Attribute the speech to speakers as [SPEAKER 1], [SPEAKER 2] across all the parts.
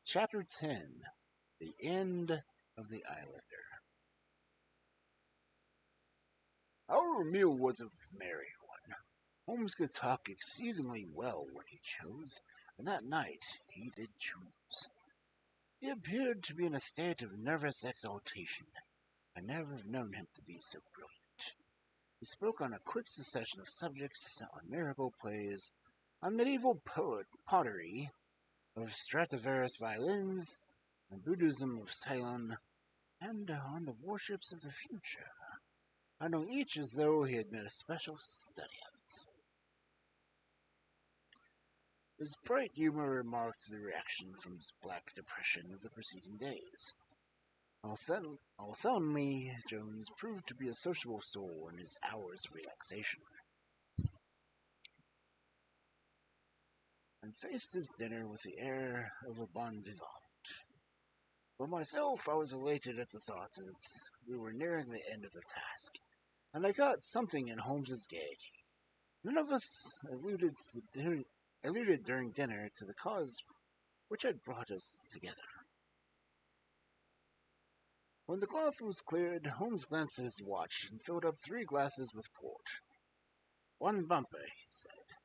[SPEAKER 1] Chapter 10. The End of the Islander. Our meal was a merry one. Holmes could talk exceedingly well when he chose, and that night he did choose. He appeared to be in a state of nervous exaltation. I never have known him to be so brilliant. He spoke on a quick succession of subjects, on miracle plays, on medieval pottery, of Stradivarius violins, on Buddhism of Ceylon, and on the warships of the future. I know each as though he had made a special study of it. His bright humor marked the reaction from his black depression of the preceding days. Although Jones proved to be a sociable soul in his hours of relaxation, and faced his dinner with the air of a bon vivant. For myself, I was elated at the thought that we were nearing the end of the task, and I got something in Holmes's gaiety. None of us alluded during dinner to the cause which had brought us together. When the cloth was cleared, Holmes glanced at his watch and filled up 3 glasses with port. "One bumper," he said,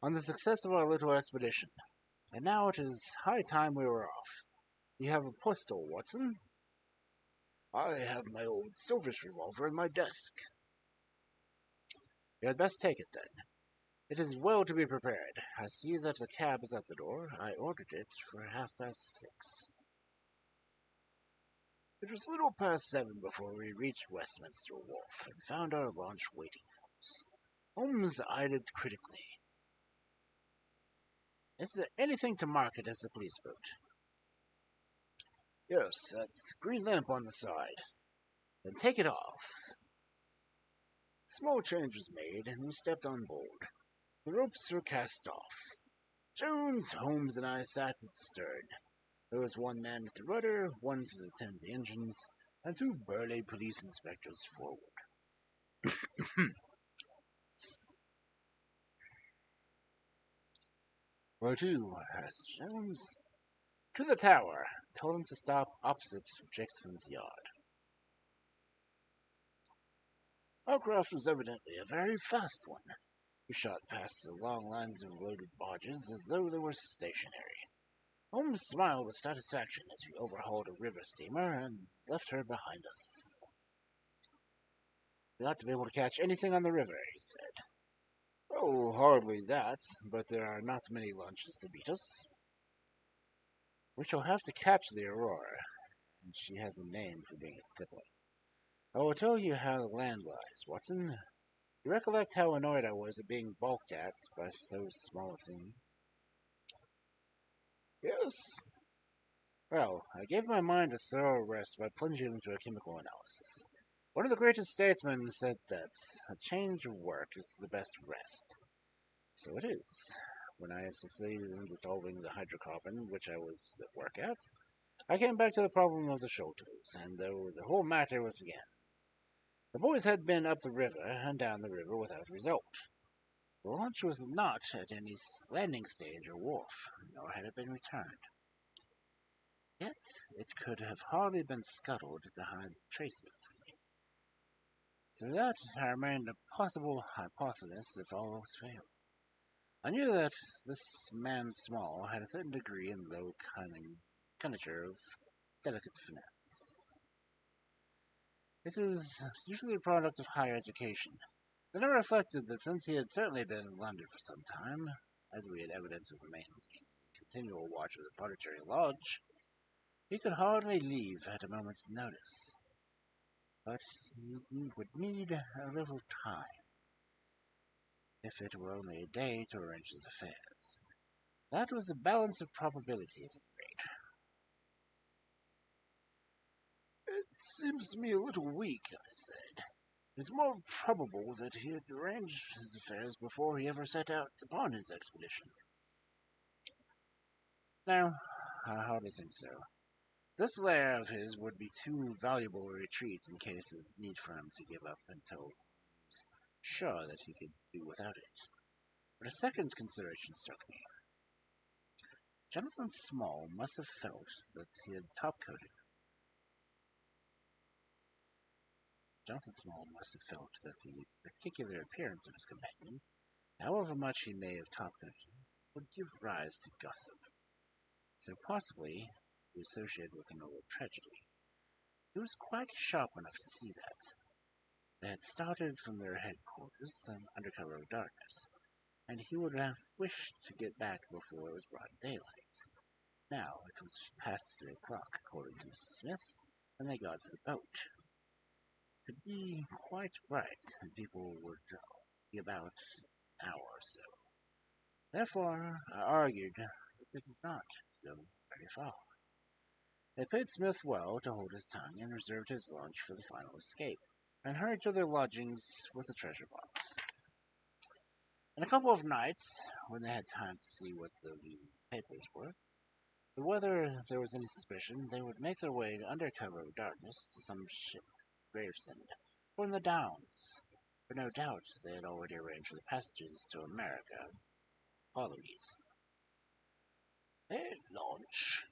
[SPEAKER 1] "on the success of our little expedition. And now it is high time we were off. You have a pistol, Watson?" "I have my old Silvish revolver in my desk." "You had best take it, then. It is well to be prepared. I see that the cab is at the door. I ordered it for 6:30. It was little past 7 before we reached Westminster Wharf and found our launch waiting for us. Holmes eyed it critically. "Is there anything to mark it as a police boat?" "Yes, that green lamp on the side." "Then take it off." A small change was made, and we stepped on board. The ropes were cast off. Jones, Holmes, and I sat at the stern. There was one man at the rudder, one to attend the engines, and 2 burly police inspectors forward. "Where to?" asked Jones. "To the tower. Told him to stop opposite Jackson's yard." Our craft was evidently a very fast one. We shot past the long lines of loaded barges as though they were stationary. Holmes smiled with satisfaction as we overhauled a river steamer and left her behind us. "We ought to be able to catch anything on the river," he said. "Oh, hardly that, but there are not many launches to beat us." "We shall have to catch the Aurora, and she has a name for being a tickler. I will tell you how the land lies, Watson. You recollect how annoyed I was at being balked at by so small a thing?" "Yes." "Well, I gave my mind a thorough rest by plunging into a chemical analysis. One of the greatest statesmen said that a change of work is the best rest. So it is. When I succeeded in dissolving the hydrocarbon which I was at work at, I came back to the problem of the sholtos, and though the whole matter was began. The boys had been up the river and down the river without result. The launch was not at any landing stage or wharf, nor had it been returned. Yet it could have hardly been scuttled to hide traces. Through that, I remained a possible hypothesis if all else failed. I knew that this man Small had a certain degree and low conjuncture of delicate finesse. It is usually a product of higher education. Then I reflected that since he had certainly been in London for some time, as we had evidence of remaining in continual watch of the Pottery Lodge, he could hardly leave at a moment's notice. But he would need a little time, if it were only a day to arrange his affairs. That was a balance of probability at any rate. "It seems to me a little weak," I said. "It is more probable that he had arranged his affairs before he ever set out upon his expedition." "No, I hardly think so. This lair of his would be too valuable a retreat in case of need for him to give up until he was sure that he could do without it. But a second consideration struck me. Jonathan Small must have felt that he had top-coated. Jonathan Small must have felt that the particular appearance of his companion, however much he may have top-coated him, would give rise to gossip, so possibly be associated with an old tragedy. He was quite sharp enough to see that. They had started from their headquarters under cover of darkness, and he would have wished to get back before it was broad daylight. Now it was past 3 o'clock, according to Mrs. Smith, when they got to the boat. It could be quite bright, and people would be about an hour or so. Therefore, I argued that they could not go very far. They paid Smith well to hold his tongue and reserved his lunch for the final escape, and hurried to their lodgings with the treasure box. In a couple of nights, when they had time to see what the papers were, whether there was any suspicion, they would make their way under cover of darkness to some ship, Gravesend, or in the Downs, for no doubt they had already arranged for the passages to America, colonies. A launch?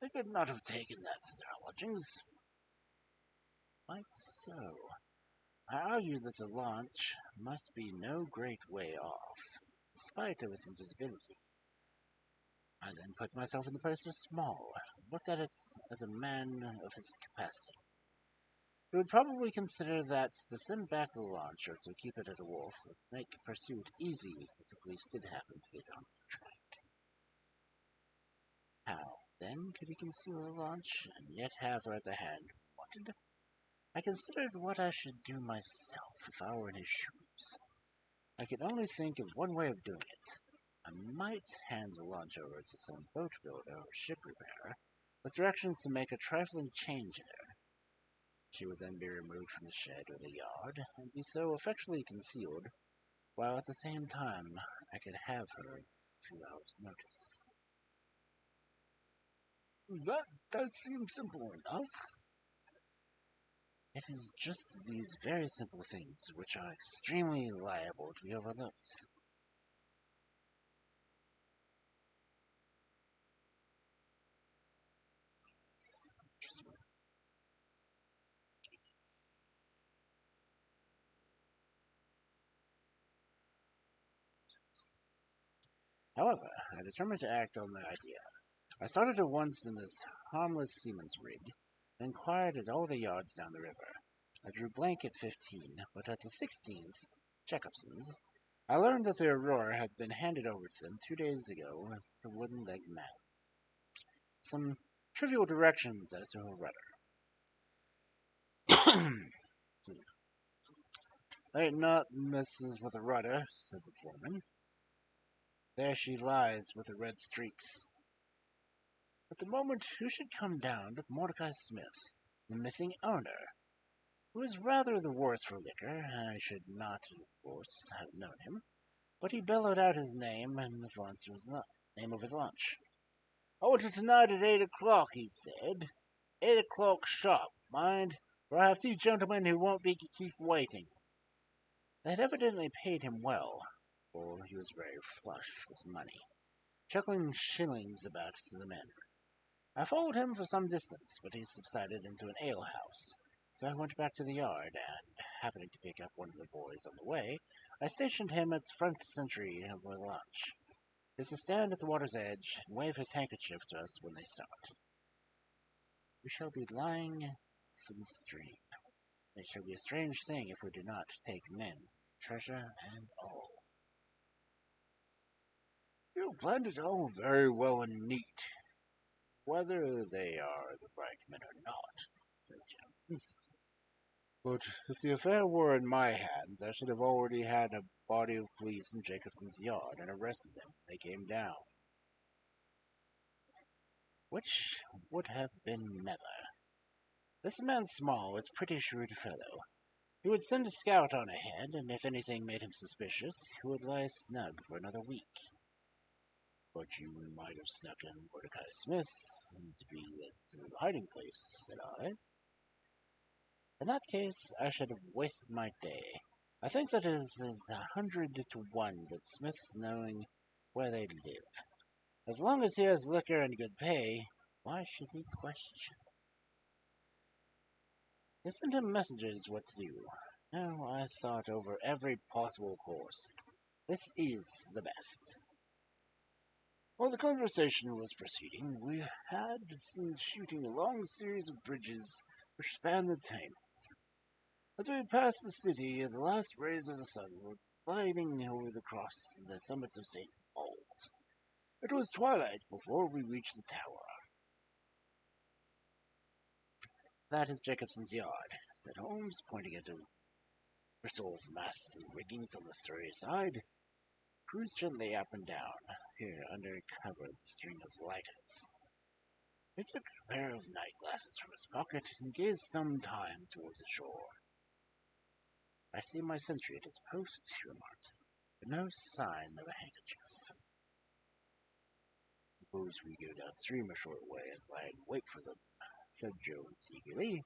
[SPEAKER 1] They could not have taken that to their lodgings. Quite so. I argued that the launch must be no great way off, in spite of its invisibility. I then put myself in the place of Small, looked at it as a man of his capacity. He would probably consider that to send back the launch or to keep it at a wharf would make pursuit easy if the police did happen to get on its track. How, then, could he conceal the launch and yet have her at the hand wanted? I considered what I should do myself if I were in his shoes. I could only think of one way of doing it. I might hand the launch over to some boat builder or ship repairer, with directions to make a trifling change in her. She would then be removed from the shed or the yard, and be so effectually concealed, while at the same time I could have her a few hours' notice. That does seem simple enough. It is just these very simple things which are extremely liable to be overlooked. However, I determined to act on the idea. I started at once in this harmless seaman's rig, and inquired at all the yards down the river. I drew blank at 15, but at the 16th, Jacobson's, I learned that the Aurora had been handed over to them 2 days ago with the wooden-legged man. Some trivial directions as to her rudder. Ain't not messes with a rudder, said the foreman. There she lies with the red streaks. At the moment, who should come down but Mordecai Smith, the missing owner, who is rather the worse for liquor. I should not, of course, have known him, but he bellowed out his name and his lunch was the name of his lunch. I want it tonight at 8 o'clock, he said. 8 o'clock sharp, mind, for I have two gentlemen who won't be keep waiting. They had evidently paid him well, for he was very flush with money, chuckling shillings about to the men. I followed him for some distance, but he subsided into an alehouse, so I went back to the yard, and, happening to pick up one of the boys on the way, I stationed him at the front sentry of the launch. He is to stand at the water's edge and wave his handkerchief to us when they start. We shall be lying in the stream. It shall be a strange thing if we do not take men, treasure, and all. You planned it all very well and neat, whether they are the right men or not, said Jones. But if the affair were in my hands, I should have already had a body of police in Jacobson's yard and arrested them when they came down. Which would have been never. This man Small is a pretty shrewd fellow. He would send a scout on ahead, and if anything made him suspicious, he would lie snug for another week. But you might have snuck in Mordecai Smith to be led to the hiding place, said I. In that case, I should have wasted my day. I think that it is 100 to 1 that Smith's knowing where they live. As long as he has liquor and good pay, why should he question? They sent him messages what to do. Now I thought over every possible course. This is the best. While the conversation was proceeding, we had seen shooting a long series of bridges which spanned the Thames. As we passed the city, the last rays of the sun were gliding over the summits of St. Paul's. It was twilight before we reached the tower. That is Jacobson's yard, said Holmes, pointing at a bristle of masts and riggings on the Surrey side. Cruised gently up and down, here under cover of the string of lighters. He took a pair of night glasses from his pocket and gazed some time towards the shore. I see my sentry at his post, he remarked, but no sign of a handkerchief. Suppose we go downstream a short way and lie in wait for them, said Jones eagerly.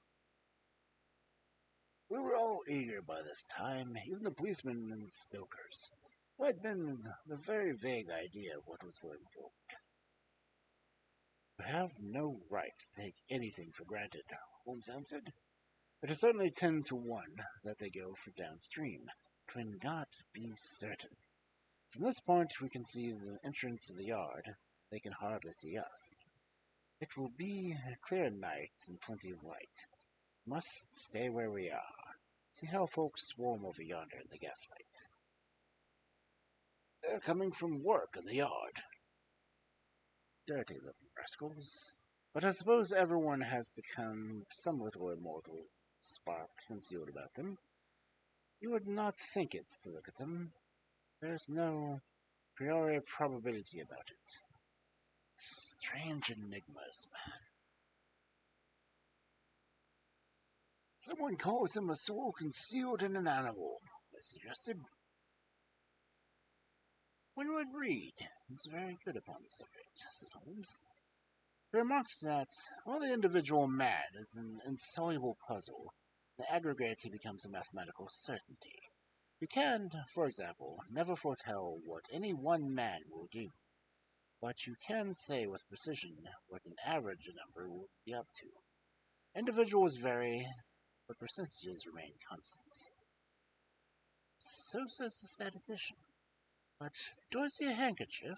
[SPEAKER 1] We were all eager by this time, even the policemen and the stokers, who had been the very vague idea of what was going forward. We have no right to take anything for granted, Holmes answered. It is certainly 10 to 1 that they go for downstream. Twin God be certain. From this point we can see the entrance of the yard. They can hardly see us. It will be a clear night and plenty of light. Must stay where we are. See how folks swarm over yonder in the gaslight. They're coming from work in the yard. Dirty little rascals. But I suppose everyone has to come some little immortal spark concealed about them. You would not think it to look at them. There's no priori probability about it. Strange enigmas, man. Someone calls him a soul concealed in an animal, I suggested. Winwood Reed is very good upon the subject, said Holmes. He remarks that while the individual man is an insoluble puzzle, the aggregate becomes a mathematical certainty. You can, for example, never foretell what any one man will do, but you can say with precision what an average number will be up to. Individuals vary, but percentages remain constant. So says the statistician. But do I see a handkerchief?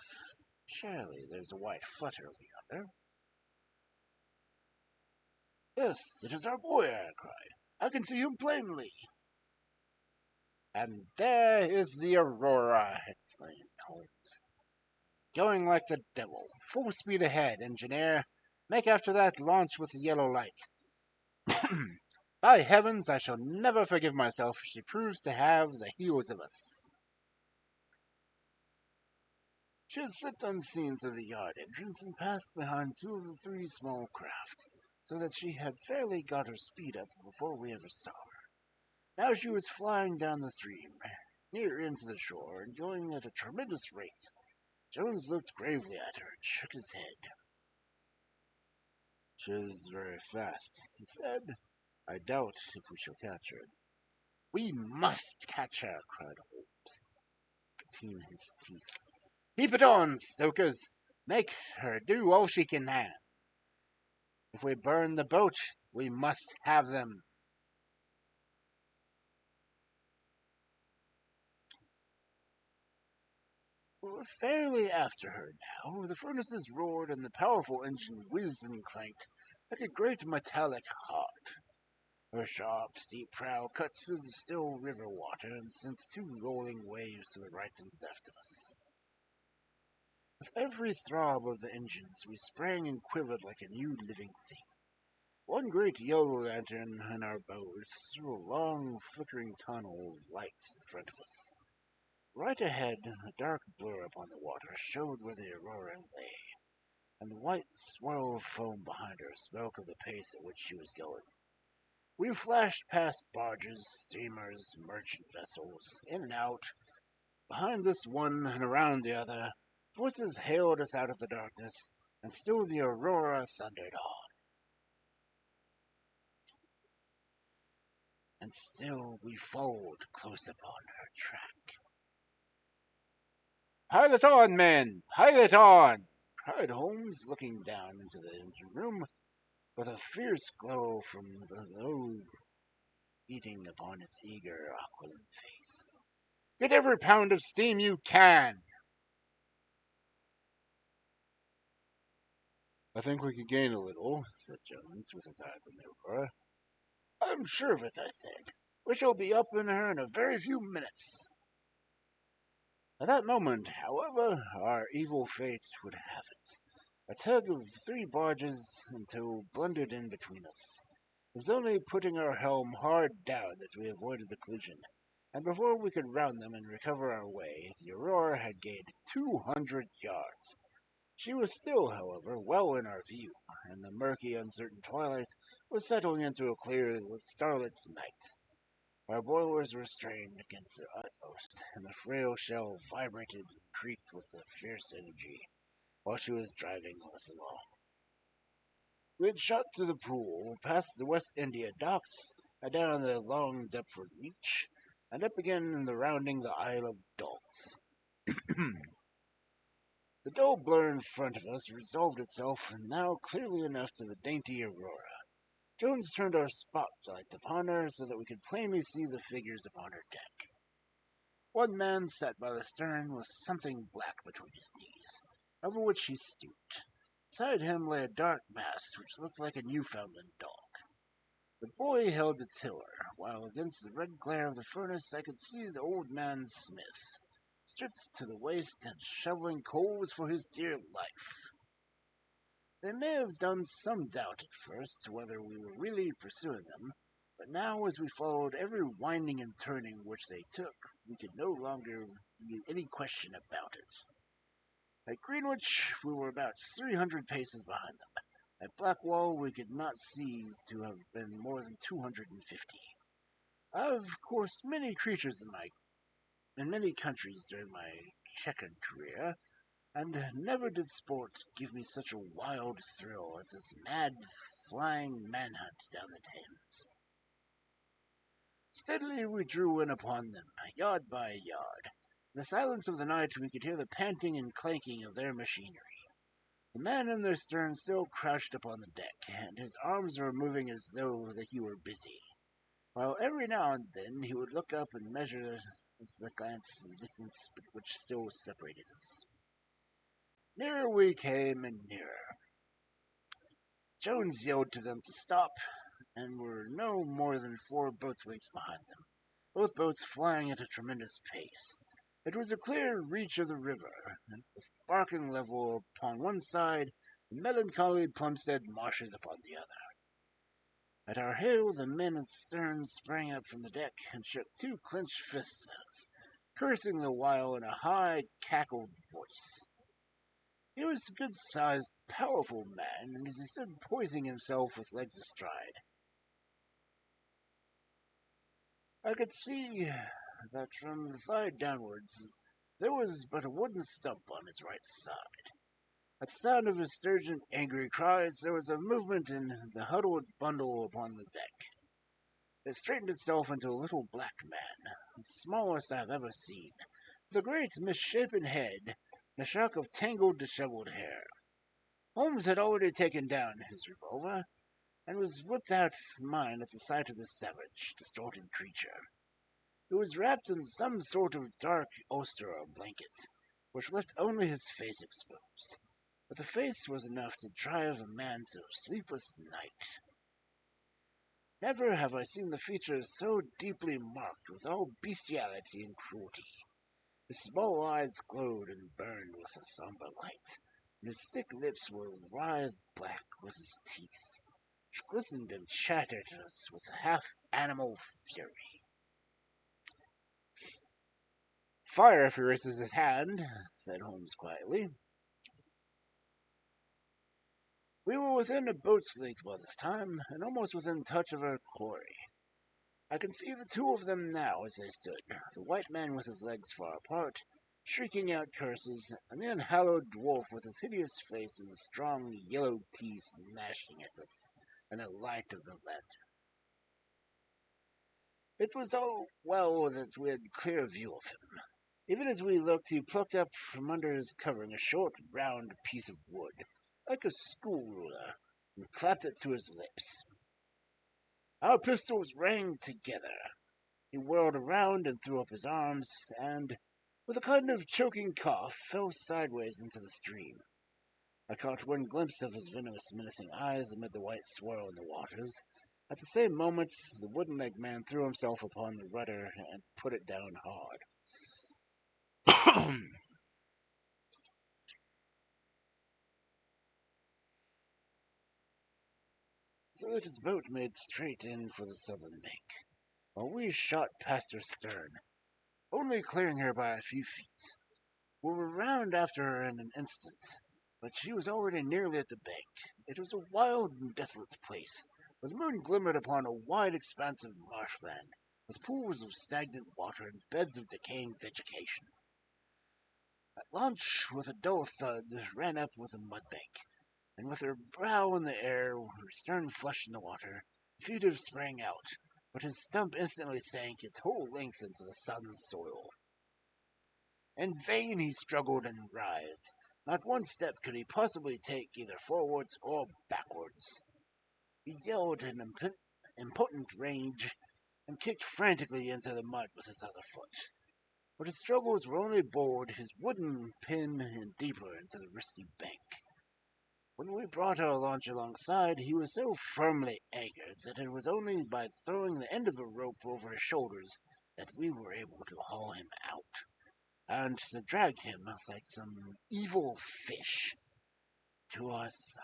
[SPEAKER 1] Surely there's a white flutter over yonder. Yes, it is our boy, I cried. I can see him plainly. And there is the Aurora, exclaimed Holmes. Going like the devil. Full speed ahead, engineer. Make after that launch with the yellow light. By heavens, I shall never forgive myself if she proves to have the heels of us. She had slipped unseen through the yard entrance and passed behind 2 of the 3 small craft, so that she had fairly got her speed up before we ever saw her. Now she was flying down the stream, near into the shore, and going at a tremendous rate. Jones looked gravely at her and shook his head. She is very fast, he said. I doubt if we shall catch her. We must catch her, cried Holmes, between his teeth. Keep it on, stokers. Make her do all she can have. If we burn the boat, we must have them. We were fairly after her now. The furnaces roared and the powerful engine whizzed and clanked like a great metallic heart. Her sharp, steep prow cut through the still river water and sent 2 rolling waves to the right and left of us. With every throb of the engines, we sprang and quivered like a new living thing. One great yellow lantern in our bows threw a long, flickering tunnel of light in front of us. Right ahead, a dark blur upon the water showed where the Aurora lay, and the white swirl of foam behind her spoke of the pace at which she was going. We flashed past barges, steamers, merchant vessels, in and out, behind this one and around the other. Voices hailed us out of the darkness, and still the Aurora thundered on. And still we followed close upon her track. Pilot on, men! Pilot on! cried Holmes, looking down into the engine room with a fierce glow from below beating upon his eager, aquiline face. Get every pound of steam you can! I think we could gain a little, said Jones, with his eyes on the Aurora. I'm sure of it, I said. We shall be up in her in a very few minutes. At that moment, however, our evil fate would have it. A tug of 3 barges and tow blundered in between us. It was only putting our helm hard down that we avoided the collision, and before we could round them and recover our way, the Aurora had gained 200 yards. She was still, however, well in our view, and the murky, uncertain twilight was settling into a clear, starlit night. Our boilers were strained against their utmost, and the frail shell vibrated and creaked with a fierce energy while she was driving us along. We had shot through the pool, past the West India docks, and down the long Deptford Reach, and up again in the rounding the Isle of Dogs. The dull blur in front of us resolved itself now clearly enough to the dainty Aurora. Jones turned our spotlight upon her so that we could plainly see the figures upon her deck. One man sat by the stern with something black between his knees, over which he stooped. Beside him lay a dark mass which looked like a Newfoundland dog. The boy held the tiller, while against the red glare of the furnace I could see the old man Smith, stripped to the waist and shoveling coals for his dear life. They may have done some doubt at first whether we were really pursuing them, but now as we followed every winding and turning which they took, we could no longer be any question about it. At Greenwich we were about 300 paces behind them. At Blackwall we could not see to have been more than 250. I have coursed many creatures in many countries during my checkered career, and never did sport give me such a wild thrill as this mad flying manhunt down the Thames. Steadily we drew in upon them, yard by yard. In the silence of the night we could hear the panting and clanking of their machinery. The man in their stern still crouched upon the deck, and his arms were moving as though that he were busy, while every now and then he would look up and measure with the glance the distance which still separated us. Nearer we came, and nearer. Jones yelled to them to stop, and were no more than 4 boats' lengths behind them, both boats flying at a tremendous pace. It was a clear reach of the river, with Barking level upon one side, and melancholy Plumstead marshes upon the other. At our hail, the men at the stern sprang up from the deck and shook 2 clenched fists at us, cursing the while in a high, cackled voice. He was a good-sized, powerful man, and as he stood poising himself with legs astride, I could see that from the thigh downwards there was but a wooden stump on his right side. At the sound of his strident, angry cries, there was a movement in the huddled bundle upon the deck. It straightened itself into a little black man, the smallest I have ever seen, with a great misshapen head and a shock of tangled, disheveled hair. Holmes had already taken down his revolver, and was whipped out mine at the sight of this savage, distorted creature. He was wrapped in some sort of dark ulster or blanket, which left only his face exposed. But the face was enough to drive a man to a sleepless night. Never have I seen the features so deeply marked with all bestiality and cruelty. His small eyes glowed and burned with a somber light, and his thick lips were writhed black with his teeth, which glistened and chattered at us with half-animal fury. "Fire if he raises his hand," said Holmes quietly. We were within a boat's length by this time, and almost within touch of our quarry. I can see the 2 of them now as they stood, the white man with his legs far apart, shrieking out curses, and the unhallowed dwarf with his hideous face and the strong yellow teeth gnashing at us in the light of the lantern. It was all well that we had clear view of him. Even as we looked, he plucked up from under his covering a short, round piece of wood, like a school ruler, and clapped it to his lips. Our pistols rang together. He whirled around and threw up his arms, and, with a kind of choking cough, fell sideways into the stream. I caught one glimpse of his venomous, menacing eyes amid the white swirl in the waters. At the same moment, the wooden-legged man threw himself upon the rudder and put it down hard. So that his boat made straight in for the southern bank, while we shot past her stern, only clearing her by a few feet. We were round after her in an instant, but she was already nearly at the bank. It was a wild and desolate place, where the moon glimmered upon a wide expanse of marshland, with pools of stagnant water and beds of decaying vegetation. That launch, with a dull thud, ran up with a mudbank, and with her brow in the air, her stern flush in the water, the fugitive sprang out, but his stump instantly sank its whole length into the sodden soil. In vain he struggled and writhed. Not one step could he possibly take either forwards or backwards. He yelled in impotent rage and kicked frantically into the mud with his other foot. But his struggles were only bored his wooden pin in deeper into the risky bank. When we brought our launch alongside, he was so firmly anchored that it was only by throwing the end of the rope over his shoulders that we were able to haul him out, and to drag him like some evil fish to our side.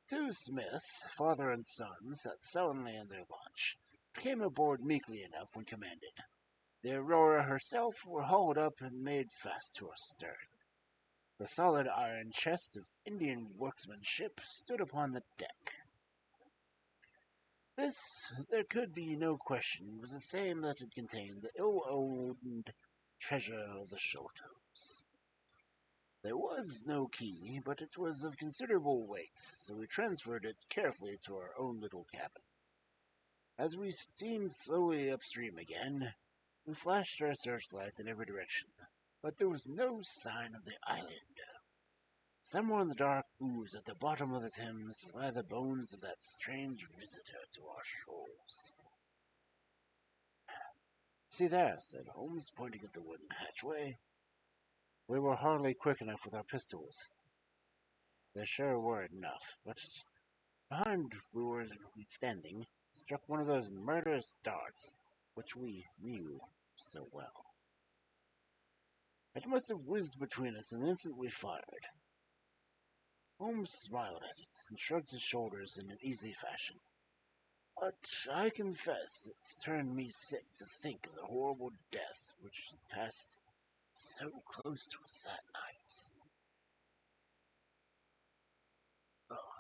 [SPEAKER 1] Two Smiths, father and son, sat sullenly in their launch, but came aboard meekly enough when commanded. The Aurora herself were hauled up and made fast to her stern. The solid iron chest of Indian workmanship stood upon the deck. This, there could be no question, was the same that had contained the ill-omened treasure of the Sholtos. There was no key, but it was of considerable weight, so we transferred it carefully to our own little cabin. As we steamed slowly upstream again, we flashed our searchlights in every direction, but there was no sign of the island. Somewhere in the dark ooze at the bottom of the Thames lie the bones of that strange visitor to our shores. "See there," said Holmes, pointing at the wooden hatchway. We were hardly quick enough with our pistols. There sure were enough, but behind we were standing struck one of those murderous darts which we knew so well. It must have whizzed between us in the instant we fired. Holmes smiled at it and shrugged his shoulders in an easy fashion. But I confess it's turned me sick to think of the horrible death which passed so close to us that night.